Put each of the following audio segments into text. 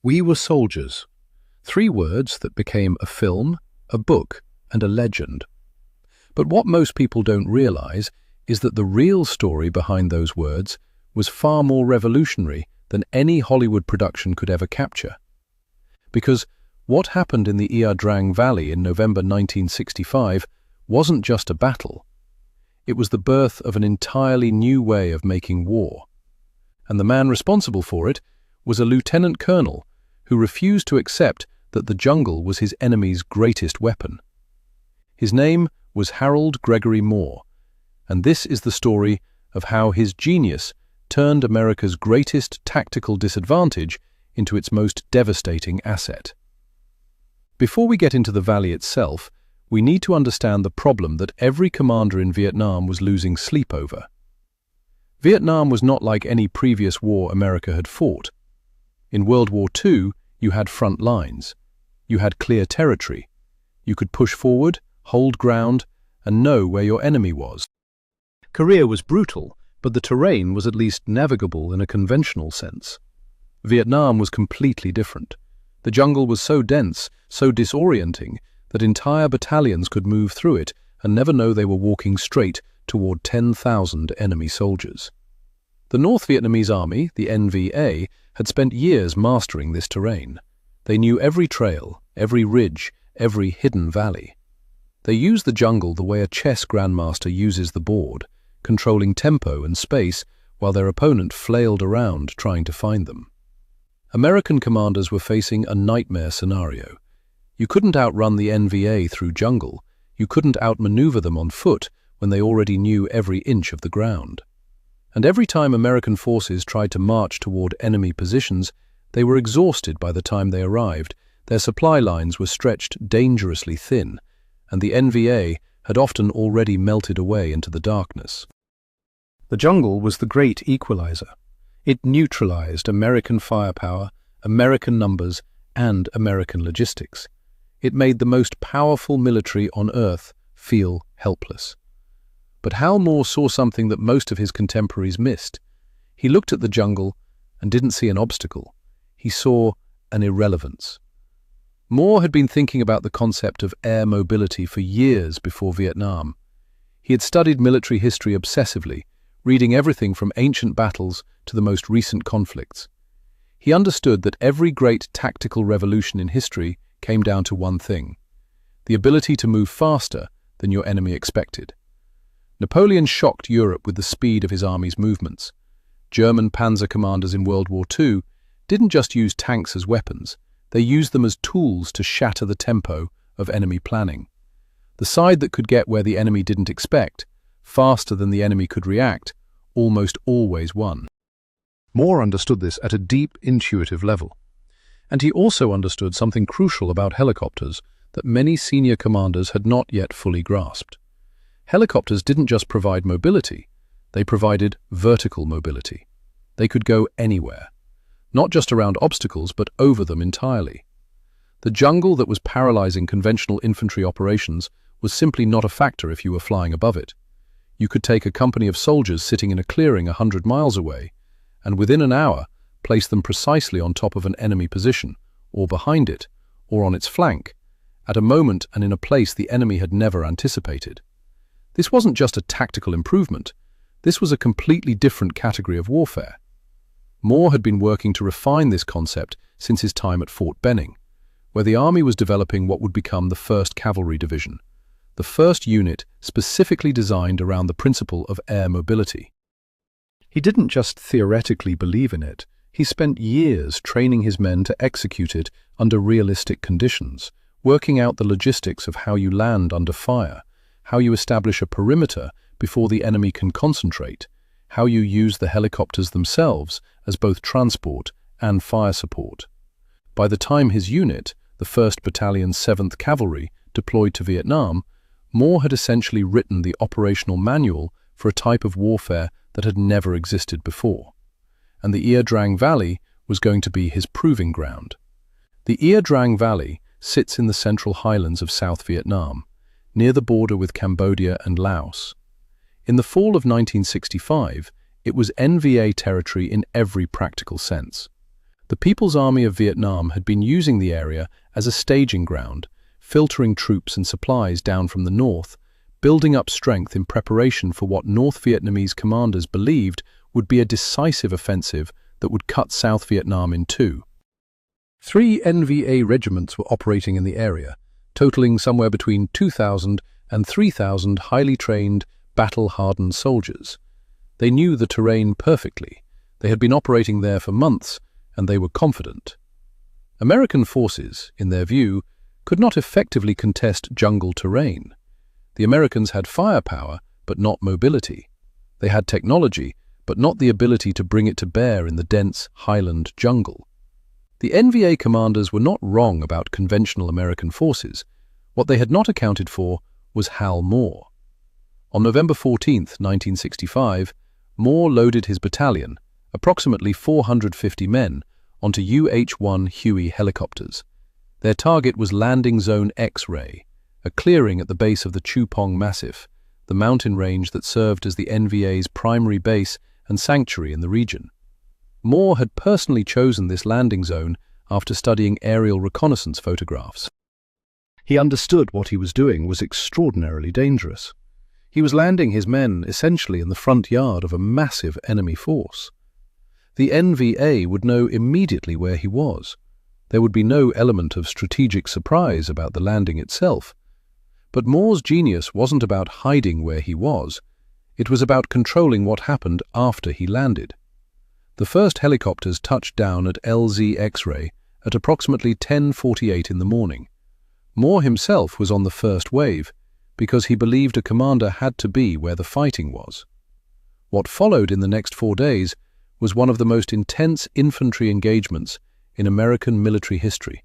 We were soldiers. 3 words that became a film, a book, and a legend. But what most people don't realize is that the real story behind those words was far more revolutionary than any Hollywood production could ever capture. Because what happened in the Ia Drang Valley in November 1965 wasn't just a battle. It was the birth of an entirely new way of making war. And the man responsible for it was a lieutenant colonel who refused to accept that the jungle was his enemy's greatest weapon. His name was Harold Gregory Moore, and this is the story of how his genius turned America's greatest tactical disadvantage into its most devastating asset. Before we get into the valley itself, we need to understand the problem that every commander in Vietnam was losing sleep over. Vietnam was not like any previous war America had fought. In World War II, you had front lines. You had clear territory. You could push forward, hold ground, and know where your enemy was. Korea was brutal, but the terrain was at least navigable in a conventional sense. Vietnam was completely different. The jungle was so dense, so disorienting, that entire battalions could move through it and never know they were walking straight toward 10,000 enemy soldiers. The North Vietnamese Army, the NVA, had spent years mastering this terrain. They knew every trail, every ridge, every hidden valley. They used the jungle the way a chess grandmaster uses the board, controlling tempo and space while their opponent flailed around trying to find them. American commanders were facing a nightmare scenario. You couldn't outrun the NVA through jungle. You couldn't outmaneuver them on foot when they already knew every inch of the ground. And every time American forces tried to march toward enemy positions, they were exhausted by the time they arrived. Their supply lines were stretched dangerously thin, and the NVA had often already melted away into the darkness. The jungle was the great equalizer. It neutralized American firepower, American numbers, and American logistics. It made the most powerful military on Earth feel helpless. But Hal Moore saw something that most of his contemporaries missed. He looked at the jungle and didn't see an obstacle. He saw an irrelevance. Moore had been thinking about the concept of air mobility for years before Vietnam. He had studied military history obsessively, reading everything from ancient battles to the most recent conflicts. He understood that every great tactical revolution in history came down to one thing: the ability to move faster than your enemy expected. Napoleon shocked Europe with the speed of his army's movements. German panzer commanders in World War II didn't just use tanks as weapons, they used them as tools to shatter the tempo of enemy planning. The side that could get where the enemy didn't expect, faster than the enemy could react, almost always won. Moore understood this at a deep, intuitive level. And he also understood something crucial about helicopters that many senior commanders had not yet fully grasped. Helicopters didn't just provide mobility, they provided vertical mobility. They could go anywhere, not just around obstacles, but over them entirely. The jungle that was paralyzing conventional infantry operations was simply not a factor if you were flying above it. You could take a company of soldiers sitting in a clearing 100 miles away, and within an hour, place them precisely on top of an enemy position, or behind it, or on its flank, at a moment and in a place the enemy had never anticipated. This wasn't just a tactical improvement, this was a completely different category of warfare. Moore had been working to refine this concept since his time at Fort Benning, where the army was developing what would become the 1st Cavalry Division, the first unit specifically designed around the principle of air mobility. He didn't just theoretically believe in it, he spent years training his men to execute it under realistic conditions, working out the logistics of how you land under fire, how you establish a perimeter before the enemy can concentrate, how you use the helicopters themselves as both transport and fire support. By the time his unit, the 1st Battalion 7th Cavalry, deployed to Vietnam, Moore had essentially written the operational manual for a type of warfare that had never existed before. And the Ia Drang Valley was going to be his proving ground. The Ia Drang Valley sits in the central highlands of South Vietnam, near the border with Cambodia and Laos. In the fall of 1965, it was NVA territory in every practical sense. The People's Army of Vietnam had been using the area as a staging ground, filtering troops and supplies down from the north, building up strength in preparation for what North Vietnamese commanders believed would be a decisive offensive that would cut South Vietnam in two. 3 NVA regiments were operating in the area, totaling somewhere between 2,000 and 3,000 highly trained, battle-hardened soldiers. They knew the terrain perfectly. They had been operating there for months, and they were confident. American forces, in their view, could not effectively contest jungle terrain. The Americans had firepower, but not mobility. They had technology, but not the ability to bring it to bear in the dense highland jungle. The NVA commanders were not wrong about conventional American forces. What they had not accounted for was Hal Moore. On November 14, 1965, Moore loaded his battalion, approximately 450 men, onto UH-1 Huey helicopters. Their target was Landing Zone X-Ray, a clearing at the base of the Chupong Massif, the mountain range that served as the NVA's primary base and sanctuary in the region. Moore had personally chosen this landing zone after studying aerial reconnaissance photographs. He understood what he was doing was extraordinarily dangerous. He was landing his men essentially in the front yard of a massive enemy force. The NVA would know immediately where he was. There would be no element of strategic surprise about the landing itself. But Moore's genius wasn't about hiding where he was. It was about controlling what happened after he landed. The first helicopters touched down at LZ X-Ray at approximately 10:48 in the morning. Moore himself was on the first wave because he believed a commander had to be where the fighting was. What followed in the next 4 days was one of the most intense infantry engagements in American military history,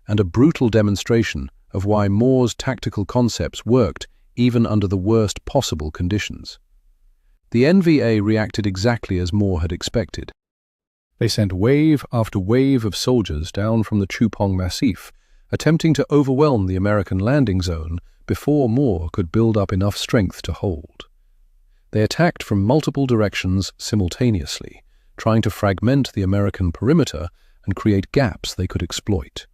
and a brutal demonstration of why Moore's tactical concepts worked even under the worst possible conditions. The NVA reacted exactly as Moore had expected. They sent wave after wave of soldiers down from the Chupong Massif, attempting to overwhelm the American landing zone before Moore could build up enough strength to hold. They attacked from multiple directions simultaneously, trying to fragment the American perimeter and create gaps they could exploit.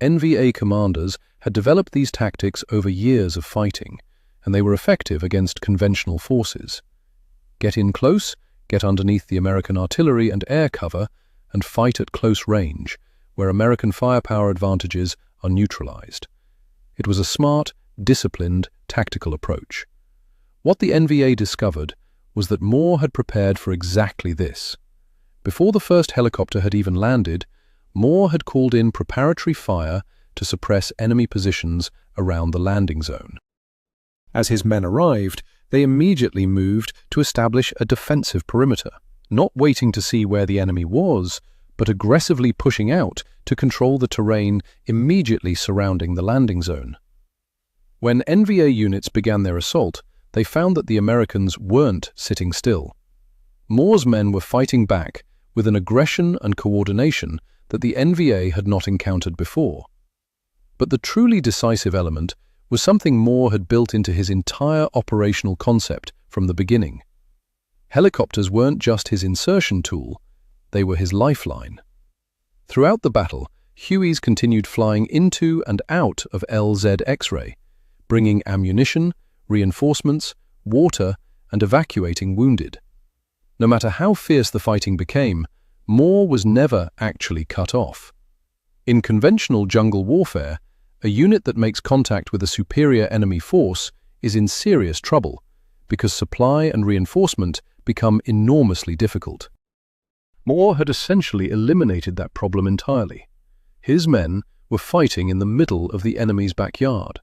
NVA commanders had developed these tactics over years of fighting, and they were effective against conventional forces. Get in close, get underneath the American artillery and air cover, and fight at close range, where American firepower advantages are neutralized. It was a smart, disciplined, tactical approach. What the NVA discovered was that Moore had prepared for exactly this. Before the first helicopter had even landed, Moore had called in preparatory fire to suppress enemy positions around the landing zone. As his men arrived, they immediately moved to establish a defensive perimeter, not waiting to see where the enemy was, but aggressively pushing out to control the terrain immediately surrounding the landing zone. When NVA units began their assault, they found that the Americans weren't sitting still. Moore's men were fighting back with an aggression and coordination that the NVA had not encountered before. But the truly decisive element was something Moore had built into his entire operational concept from the beginning. Helicopters weren't just his insertion tool, they were his lifeline. Throughout the battle, Hueys continued flying into and out of LZ X-Ray, bringing ammunition, reinforcements, water, and evacuating wounded. No matter how fierce the fighting became, Moore was never actually cut off. In conventional jungle warfare, a unit that makes contact with a superior enemy force is in serious trouble because supply and reinforcement become enormously difficult. Moore had essentially eliminated that problem entirely. His men were fighting in the middle of the enemy's backyard,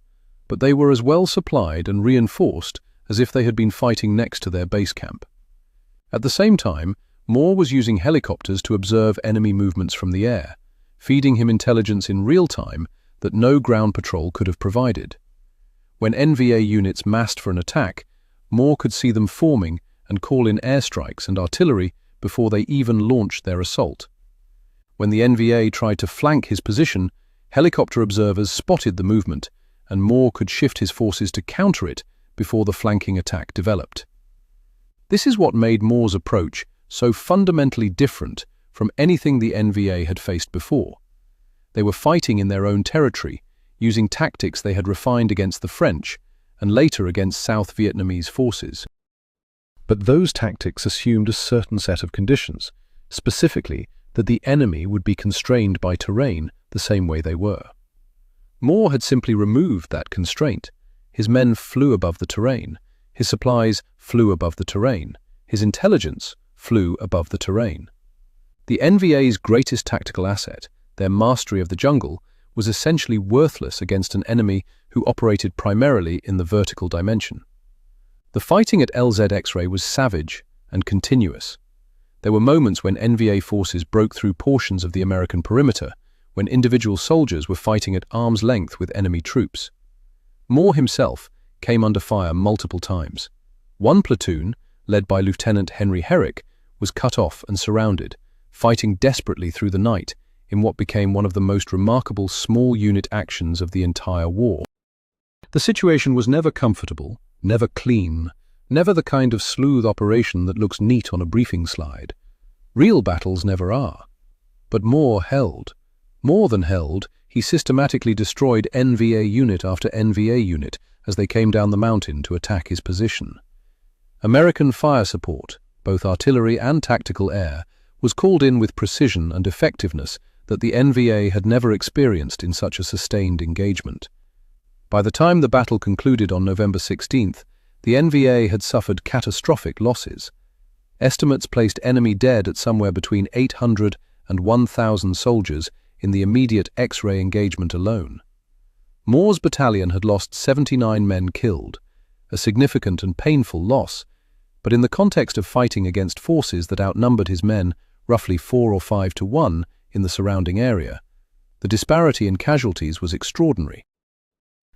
but they were as well supplied and reinforced as if they had been fighting next to their base camp. At the same time, Moore was using helicopters to observe enemy movements from the air, feeding him intelligence in real time that no ground patrol could have provided. When NVA units massed for an attack, Moore could see them forming and call in airstrikes and artillery before they even launched their assault. When the NVA tried to flank his position, helicopter observers spotted the movement, and Moore could shift his forces to counter it before the flanking attack developed. This is what made Moore's approach so fundamentally different from anything the NVA had faced before. They were fighting in their own territory, using tactics they had refined against the French and later against South Vietnamese forces. But those tactics assumed a certain set of conditions, specifically that the enemy would be constrained by terrain the same way they were. Moore had simply removed that constraint. His men flew above the terrain, his supplies flew above the terrain, his intelligence flew above the terrain. The NVA's greatest tactical asset, their mastery of the jungle, was essentially worthless against an enemy who operated primarily in the vertical dimension. The fighting at LZ X-ray was savage and continuous. There were moments when NVA forces broke through portions of the American perimeter, when individual soldiers were fighting at arm's length with enemy troops. Moore himself came under fire multiple times. One platoon, led by Lieutenant Henry Herrick, was cut off and surrounded, fighting desperately through the night in what became one of the most remarkable small unit actions of the entire war. The situation was never comfortable, never clean, never the kind of smooth operation that looks neat on a briefing slide. Real battles never are. But Moore held. More than held, he systematically destroyed NVA unit after NVA unit as they came down the mountain to attack his position. American fire support, both artillery and tactical air, was called in with precision and effectiveness that the NVA had never experienced in such a sustained engagement. By the time the battle concluded on November 16th, the NVA had suffered catastrophic losses. Estimates placed enemy dead at somewhere between 800 and 1,000 soldiers in the immediate X-ray engagement alone. Moore's battalion had lost 79 men killed, a significant and painful loss, but in the context of fighting against forces that outnumbered his men roughly 4 or 5 to 1 in the surrounding area, the disparity in casualties was extraordinary.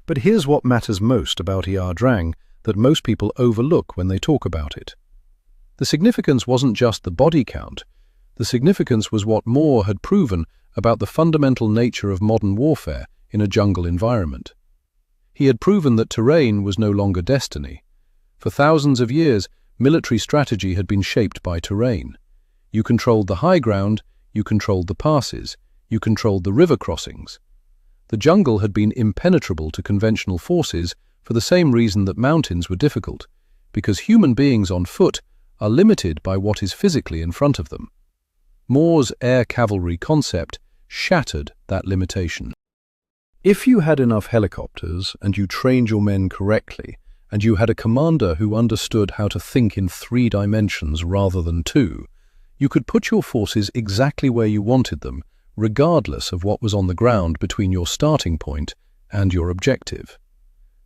But here's what matters most about Ia Drang that most people overlook when they talk about it. The significance wasn't just the body count. The significance was what Moore had proven about the fundamental nature of modern warfare in a jungle environment. He had proven that terrain was no longer destiny. For thousands of years, military strategy had been shaped by terrain. You controlled the high ground, you controlled the passes, you controlled the river crossings. The jungle had been impenetrable to conventional forces for the same reason that mountains were difficult, because human beings on foot are limited by what is physically in front of them. Moore's air cavalry concept shattered that limitation. If you had enough helicopters and you trained your men correctly, and you had a commander who understood how to think in 3 dimensions rather than 2, you could put your forces exactly where you wanted them, regardless of what was on the ground between your starting point and your objective.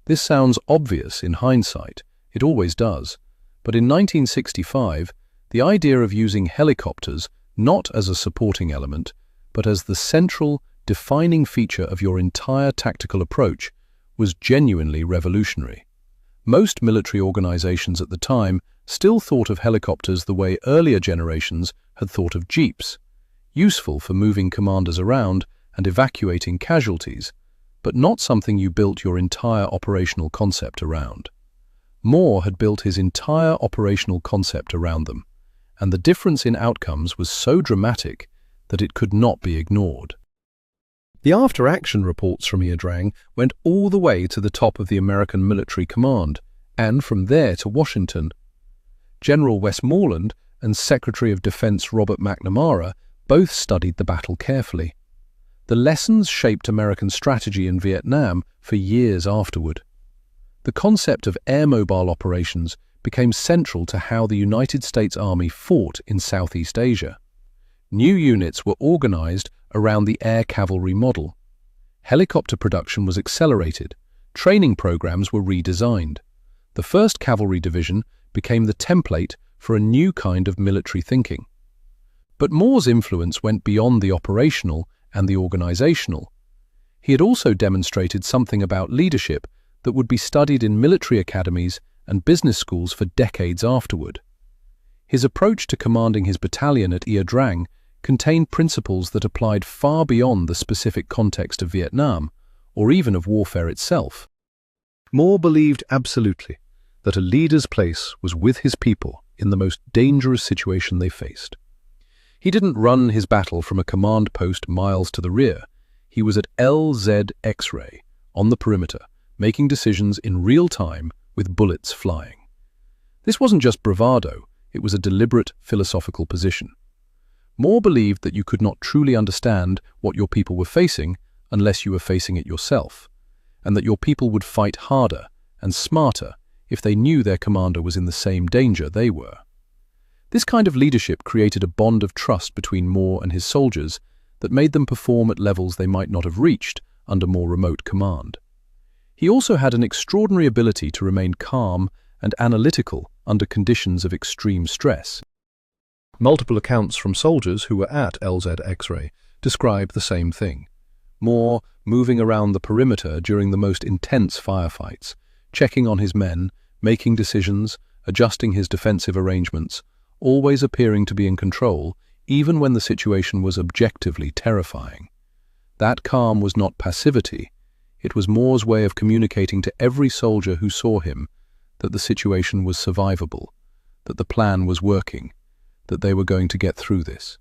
This sounds obvious in hindsight, it always does, but in 1965, the idea of using helicopters not as a supporting element, but as the central, defining feature of your entire tactical approach was genuinely revolutionary. Most military organizations at the time still thought of helicopters the way earlier generations had thought of jeeps, useful for moving commanders around and evacuating casualties, but not something you built your entire operational concept around. Moore had built his entire operational concept around them, and the difference in outcomes was so dramatic that it could not be ignored. The after-action reports from Ia Drang went all the way to the top of the American military command, and from there to Washington. General Westmoreland and Secretary of Defense Robert McNamara both studied the battle carefully. The lessons shaped American strategy in Vietnam for years afterward. The concept of air-mobile operations became central to how the United States Army fought in Southeast Asia. New units were organized around the air cavalry model. Helicopter production was accelerated. Training programs were redesigned. The 1st Cavalry Division became the template for a new kind of military thinking. But Moore's influence went beyond the operational and the organizational. He had also demonstrated something about leadership that would be studied in military academies and business schools for decades afterward. His approach to commanding his battalion at Ia Drang contained principles that applied far beyond the specific context of Vietnam, or even of warfare itself. Moore believed absolutely that a leader's place was with his people in the most dangerous situation they faced. He didn't run his battle from a command post miles to the rear. He was at LZ X-ray, on the perimeter, making decisions in real time with bullets flying. This wasn't just bravado, it was a deliberate philosophical position. Moore believed that you could not truly understand what your people were facing unless you were facing it yourself, and that your people would fight harder and smarter if they knew their commander was in the same danger they were. This kind of leadership created a bond of trust between Moore and his soldiers that made them perform at levels they might not have reached under more remote command. He also had an extraordinary ability to remain calm and analytical under conditions of extreme stress. Multiple accounts from soldiers who were at LZ X-ray describe the same thing. Moore moving around the perimeter during the most intense firefights, checking on his men, making decisions, adjusting his defensive arrangements, always appearing to be in control, even when the situation was objectively terrifying. That calm was not passivity. It was Moore's way of communicating to every soldier who saw him that the situation was survivable, that the plan was working, that they were going to get through this.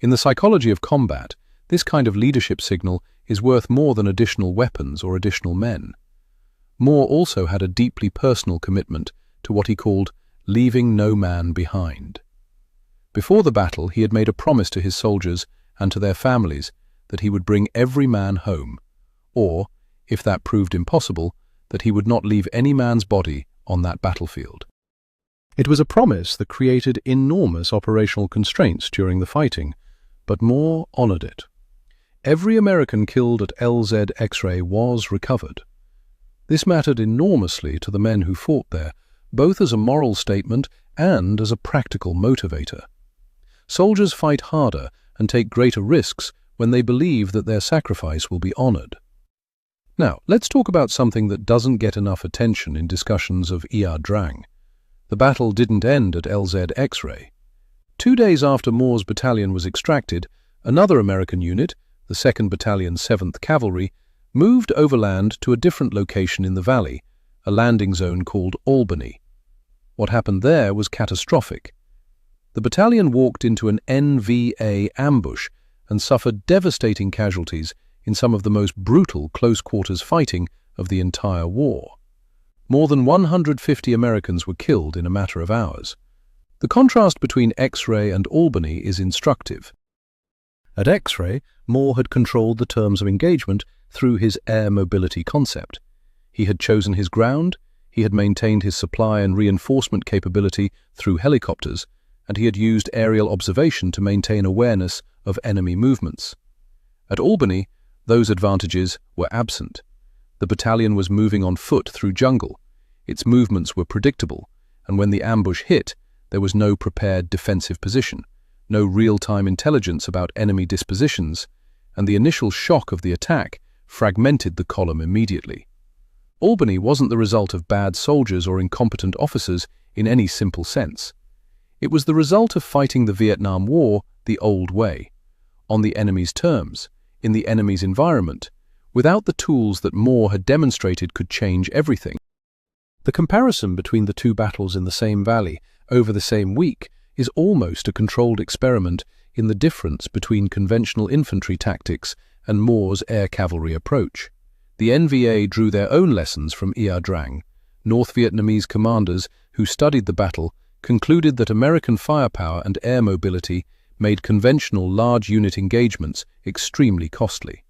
In the psychology of combat, this kind of leadership signal is worth more than additional weapons or additional men. Moore also had a deeply personal commitment to what he called leaving no man behind. Before the battle, he had made a promise to his soldiers and to their families that he would bring every man home, or, if that proved impossible, that he would not leave any man's body on that battlefield. It was a promise that created enormous operational constraints during the fighting, but Moore honored it. Every American killed at LZ X-ray was recovered. This mattered enormously to the men who fought there, both as a moral statement and as a practical motivator. Soldiers fight harder and take greater risks when they believe that their sacrifice will be honored. Now, let's talk about something that doesn't get enough attention in discussions of Ia Drang. The battle didn't end at LZ X-ray. 2 days after Moore's battalion was extracted, another American unit, the 2nd Battalion 7th Cavalry, moved overland to a different location in the valley, a landing zone called Albany. What happened there was catastrophic. The battalion walked into an NVA ambush and suffered devastating casualties in some of the most brutal close-quarters fighting of the entire war. More than 150 Americans were killed in a matter of hours. The contrast between X-ray and Albany is instructive. At X-ray, Moore had controlled the terms of engagement through his air mobility concept. He had chosen his ground, he had maintained his supply and reinforcement capability through helicopters, and he had used aerial observation to maintain awareness of enemy movements. At Albany, those advantages were absent. The battalion was moving on foot through jungle. Its movements were predictable, and when the ambush hit, there was no prepared defensive position, no real-time intelligence about enemy dispositions, and the initial shock of the attack fragmented the column immediately. Albany wasn't the result of bad soldiers or incompetent officers in any simple sense. It was the result of fighting the Vietnam War the old way, on the enemy's terms, in the enemy's environment, without the tools that Moore had demonstrated could change everything. The comparison between the two battles in the same valley over the same week is almost a controlled experiment in the difference between conventional infantry tactics and Moore's air cavalry approach. The NVA drew their own lessons from Ia Drang. North Vietnamese commanders who studied the battle concluded that American firepower and air mobility made conventional large unit engagements extremely costly.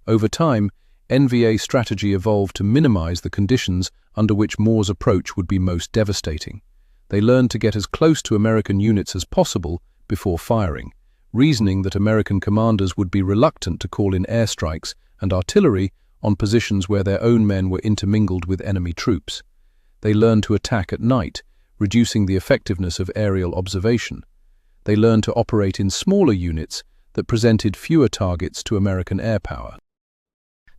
Over time, NVA strategy evolved to minimize the conditions under which Moore's approach would be most devastating. They learned to get as close to American units as possible before firing, reasoning that American commanders would be reluctant to call in airstrikes and artillery on positions where their own men were intermingled with enemy troops. They learned to attack at night, reducing the effectiveness of aerial observation. They learned to operate in smaller units that presented fewer targets to American air power.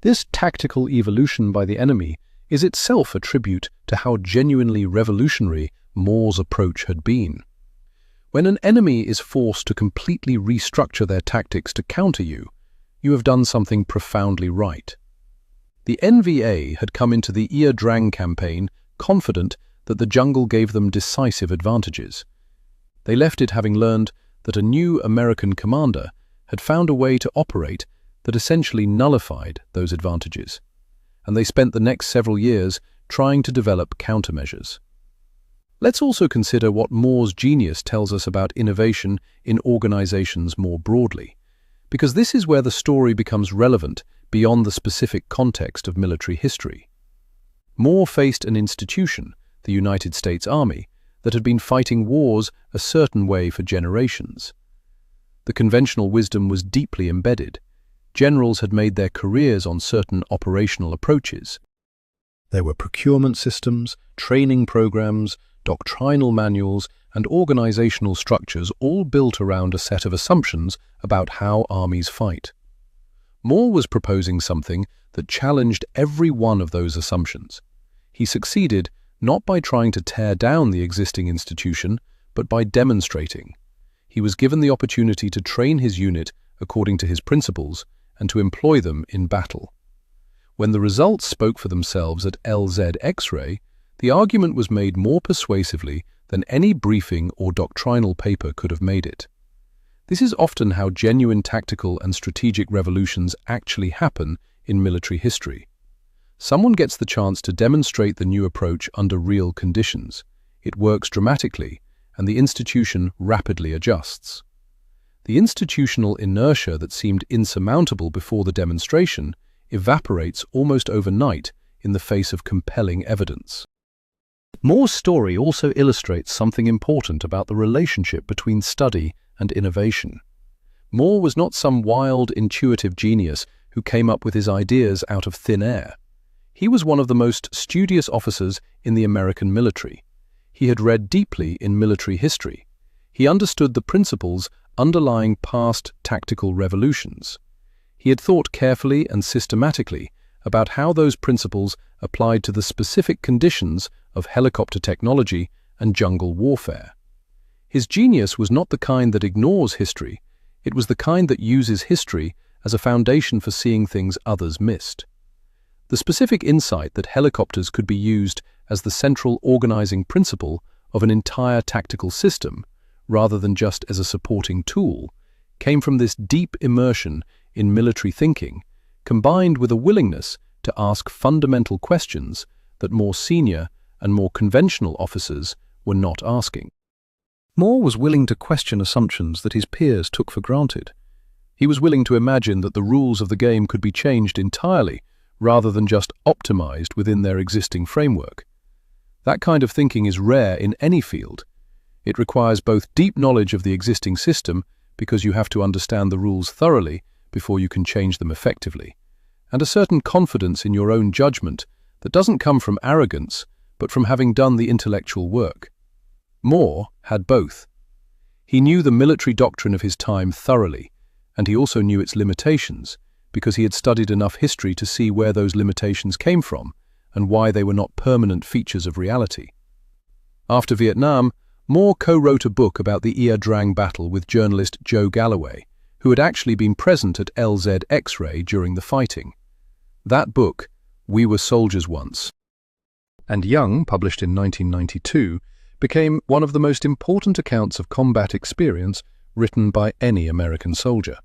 This tactical evolution by the enemy is itself a tribute to how genuinely revolutionary Moore's approach had been. When an enemy is forced to completely restructure their tactics to counter you, you have done something profoundly right. The NVA had come into the Ia Drang campaign confident that the jungle gave them decisive advantages. They left it having learned that a new American commander had found a way to operate that essentially nullified those advantages, and they spent the next several years trying to develop countermeasures. Let's also consider what Moore's genius tells us about innovation in organizations more broadly, because this is where the story becomes relevant beyond the specific context of military history. Moore faced an institution, the United States Army, that had been fighting wars a certain way for generations. The conventional wisdom was deeply embedded. Generals had made their careers on certain operational approaches. There were procurement systems, training programs, doctrinal manuals, and organizational structures all built around a set of assumptions about how armies fight. Moore was proposing something that challenged every one of those assumptions. He succeeded not by trying to tear down the existing institution, but by demonstrating. He was given the opportunity to train his unit according to his principles and to employ them in battle. When the results spoke for themselves at LZ X-ray, the argument was made more persuasively than any briefing or doctrinal paper could have made it. This is often how genuine tactical and strategic revolutions actually happen in military history. Someone gets the chance to demonstrate the new approach under real conditions. It works dramatically, and the institution rapidly adjusts. The institutional inertia that seemed insurmountable before the demonstration evaporates almost overnight in the face of compelling evidence. Moore's story also illustrates something important about the relationship between study and innovation. Moore was not some wild, intuitive genius who came up with his ideas out of thin air. He was one of the most studious officers in the American military. He had read deeply in military history. He understood the principles underlying past tactical revolutions. He had thought carefully and systematically about how those principles applied to the specific conditions of helicopter technology and jungle warfare. His genius was not the kind that ignores history, it was the kind that uses history as a foundation for seeing things others missed. The specific insight that helicopters could be used as the central organizing principle of an entire tactical system, rather than just as a supporting tool, came from this deep immersion in military thinking, combined with a willingness to ask fundamental questions that more senior and more conventional officers were not asking. Moore was willing to question assumptions that his peers took for granted. He was willing to imagine that the rules of the game could be changed entirely, rather than just optimized within their existing framework. That kind of thinking is rare in any field. It requires both deep knowledge of the existing system, because you have to understand the rules thoroughly before you can change them effectively, and a certain confidence in your own judgment that doesn't come from arrogance, but from having done the intellectual work. Moore had both. He knew the military doctrine of his time thoroughly, and he also knew its limitations, because he had studied enough history to see where those limitations came from and why they were not permanent features of reality. After Vietnam, Moore co-wrote a book about the Ia Drang battle with journalist Joe Galloway, who had actually been present at LZ X-ray during the fighting. That book, We Were Soldiers Once, and Young, published in 1992, became one of the most important accounts of combat experience written by any American soldier.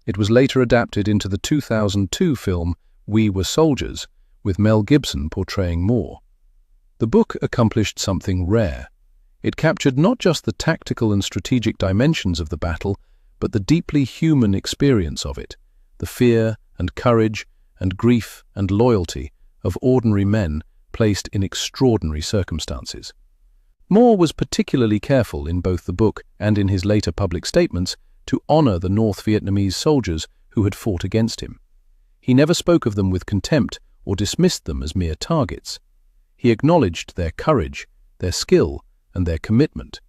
It was later adapted into the 2002 film We Were Soldiers, with Mel Gibson portraying Moore. The book accomplished something rare. It captured not just the tactical and strategic dimensions of the battle, but the deeply human experience of it, the fear and courage and grief and loyalty of ordinary men placed in extraordinary circumstances. Moore was particularly careful in both the book and in his later public statements to honor the North Vietnamese soldiers who had fought against him. He never spoke of them with contempt or dismissed them as mere targets. He acknowledged their courage, their skill, and their commitment.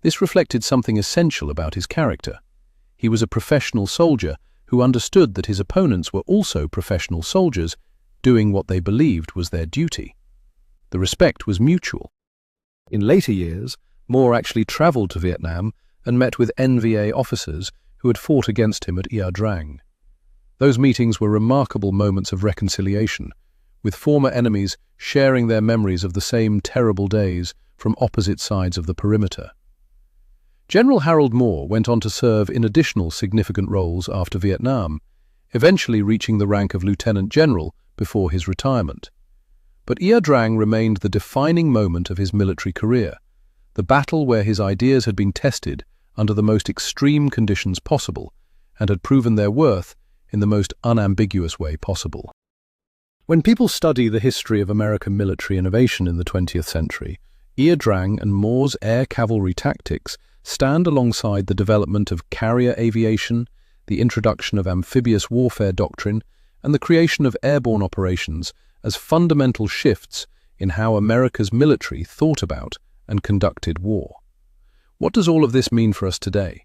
This reflected something essential about his character. He was a professional soldier who understood that his opponents were also professional soldiers doing what they believed was their duty. The respect was mutual. In later years, Moore actually traveled to Vietnam and met with NVA officers who had fought against him at Ia Drang. Those meetings were remarkable moments of reconciliation, with former enemies sharing their memories of the same terrible days from opposite sides of the perimeter. General Harold Moore went on to serve in additional significant roles after Vietnam, eventually reaching the rank of lieutenant general before his retirement. But Ia Drang remained the defining moment of his military career, the battle where his ideas had been tested under the most extreme conditions possible and had proven their worth in the most unambiguous way possible. When people study the history of American military innovation in the 20th century, Ia Drang and Moore's air cavalry tactics stand alongside the development of carrier aviation, the introduction of amphibious warfare doctrine, and the creation of airborne operations as fundamental shifts in how America's military thought about and conducted war. What does all of this mean for us today?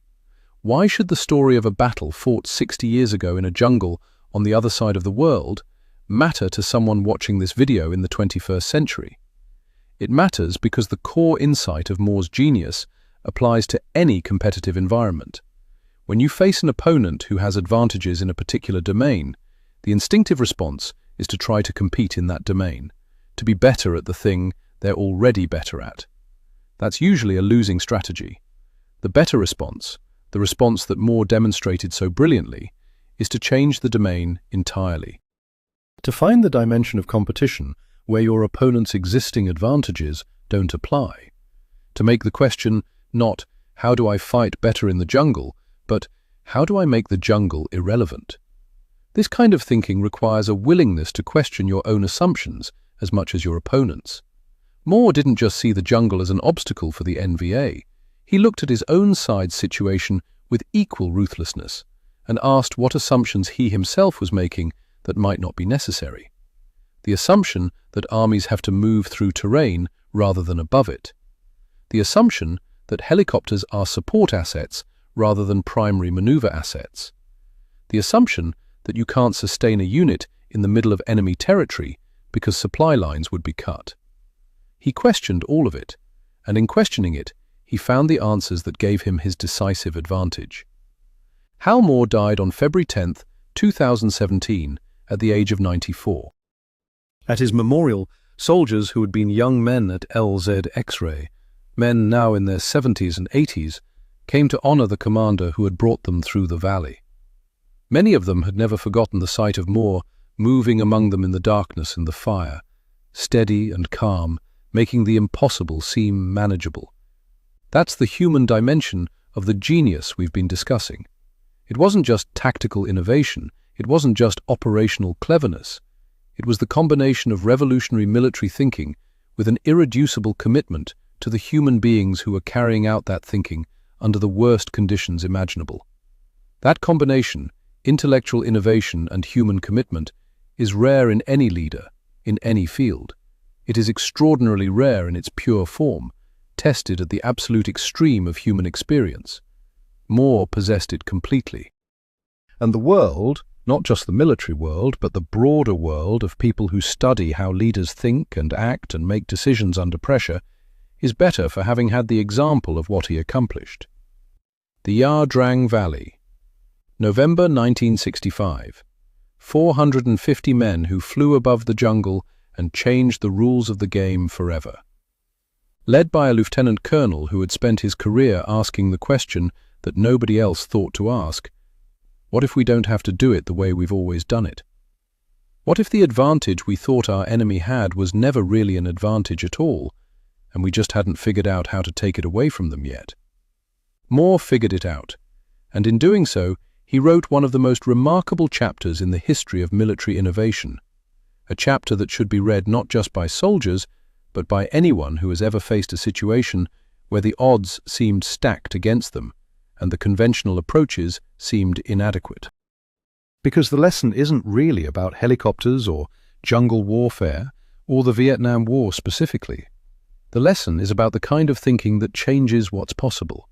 Why should the story of a battle fought 60 years ago in a jungle on the other side of the world matter to someone watching this video in the 21st century? It matters because the core insight of Moore's genius applies to any competitive environment. When you face an opponent who has advantages in a particular domain, the instinctive response is to try to compete in that domain, to be better at the thing they're already better at. That's usually a losing strategy. The better response, the response that Moore demonstrated so brilliantly, is to change the domain entirely. To find the dimension of competition where your opponent's existing advantages don't apply. To make the question not, how do I fight better in the jungle, but how do I make the jungle irrelevant? This kind of thinking requires a willingness to question your own assumptions as much as your opponent's. Moore didn't just see the jungle as an obstacle for the NVA. He looked at his own side's situation with equal ruthlessness and asked what assumptions he himself was making that might not be necessary. The assumption that armies have to move through terrain rather than above it. The assumption that helicopters are support assets rather than primary maneuver assets. The assumption that you can't sustain a unit in the middle of enemy territory because supply lines would be cut. He questioned all of it, and in questioning it, he found the answers that gave him his decisive advantage. Hal Moore died on February 10, 2017, at the age of 94. At his memorial, soldiers who had been young men at LZ X-Ray, men now in their 70s and 80s, came to honor the commander who had brought them through the valley. Many of them had never forgotten the sight of Moore moving among them in the darkness and the fire, steady and calm, making the impossible seem manageable. That's the human dimension of the genius we've been discussing. It wasn't just tactical innovation, it wasn't just operational cleverness. It was the combination of revolutionary military thinking with an irreducible commitment to the human beings who were carrying out that thinking under the worst conditions imaginable. That combination, intellectual innovation and human commitment, is rare in any leader, in any field. It is extraordinarily rare in its pure form, tested at the absolute extreme of human experience. Moore possessed it completely. And the world, not just the military world, but the broader world of people who study how leaders think and act and make decisions under pressure, is better for having had the example of what he accomplished. The Ia Drang Valley. November 1965. 450 men who flew above the jungle and changed the rules of the game forever. Led by a lieutenant colonel who had spent his career asking the question that nobody else thought to ask, what if we don't have to do it the way we've always done it? What if the advantage we thought our enemy had was never really an advantage at all, and we just hadn't figured out how to take it away from them yet? Moore figured it out, and in doing so, he wrote one of the most remarkable chapters in the history of military innovation, a chapter that should be read not just by soldiers, but by anyone who has ever faced a situation where the odds seemed stacked against them and the conventional approaches seemed inadequate. Because the lesson isn't really about helicopters or jungle warfare or the Vietnam War specifically. The lesson is about the kind of thinking that changes what's possible,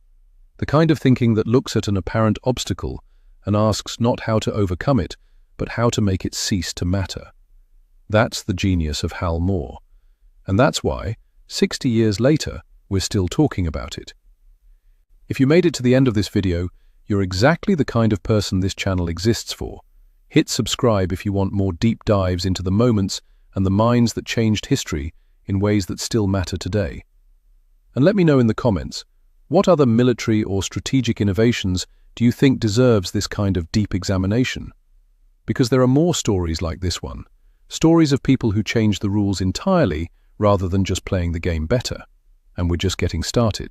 the kind of thinking that looks at an apparent obstacle and asks not how to overcome it, but how to make it cease to matter. That's the genius of Hal Moore. And that's why, 60 years later, we're still talking about it. If you made it to the end of this video, you're exactly the kind of person this channel exists for. Hit subscribe if you want more deep dives into the moments and the minds that changed history in ways that still matter today. And let me know in the comments, What other military or strategic innovations do you think deserves this kind of deep examination? Because there are more stories like this one, stories of people who changed the rules entirely rather than just playing the game better. And we're just getting started.